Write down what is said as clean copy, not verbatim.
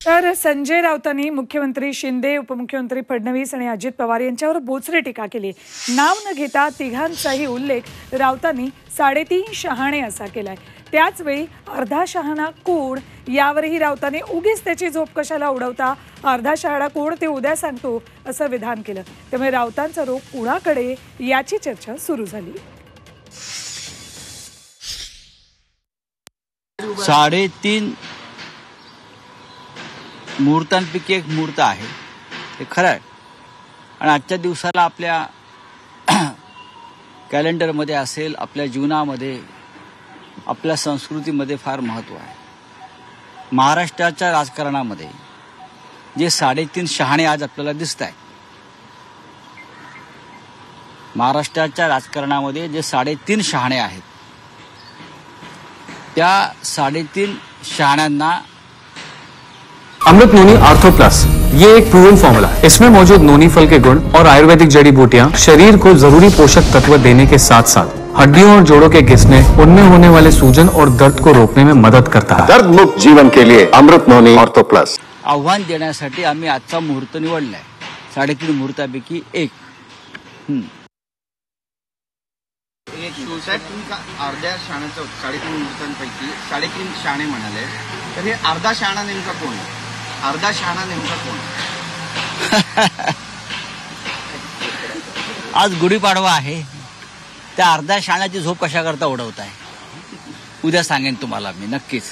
तर संजय राऊतांनी मुख्यमंत्री शिंदे, उपमुख्यमंत्री फडणवीस आणि अजित पवार यांच्यावर बोचरी टीका केली। नाव न घेता तिघांचाही उल्लेख राऊतांनी 3.5 शहाणे असा केलाय। त्याचवेळी अर्धा शहाणा कोण यावरही राऊतांनी उगीच त्याची झोप कशाला उडवता, अर्धा शहाणा कोण ते उद्या सांगतो असं विधान केलं। त्यामुळे राऊतांचा रोख कुणाकडे याची चर्चा सुरू झाली। 3.5 मुहूर्तांपैकी एक मुहूर्त आहे, हे खरं आहे। आणि आजच्या दिवसाला आपल्या कॅलेंडरमध्ये असेल, आपल्या जीवनामध्ये, आपल्या संस्कृतीमध्ये फार महत्त्व आहे। महाराष्ट्राच्या राजकारणामध्ये जे 3.5 शहाणे आज आपल्याला दिसत आहेत, महाराष्ट्राच्या राजकारणामध्ये जे 3.5 शहाणे आहेत, त्या 3.5 शहाण्यांना अमृत नोनी आर्थो प्लस ये एक प्रूवन फॉर्मूला है। इसमें मौजूद नोनी फल के गुण और आयुर्वेदिक जड़ी बूटियां शरीर को जरूरी पोषक तत्व देने के साथ साथ हड्डियों और जोड़ों के घिसने, उनमें होने वाले सूजन और दर्द को रोकने में मदद करता है। दर्द मुक्त जीवन के लिए अमृत नोनी आर्थो प्लस आव्हान देण्यासाठी आम्ही आजचा मुहूर्त निवडलाय। 3.5 मुहूर्तापैकी एक। साहेब, तुम्ही अर्ध्या शहाण्याचं 3.5 मुहूर्तांपैकी 3.5 शहाणे म्हणाले, तर हे अर्धा शहाणा नेमका कोण आहे? अर्धा शहाणा नेमका कोण? आज गुढीपाडवा आहे, त्या अर्ध्या शहाण्याची झोप कशा करता उडवताय उद्या सांगेन तुम्हाला मी नक्कीच।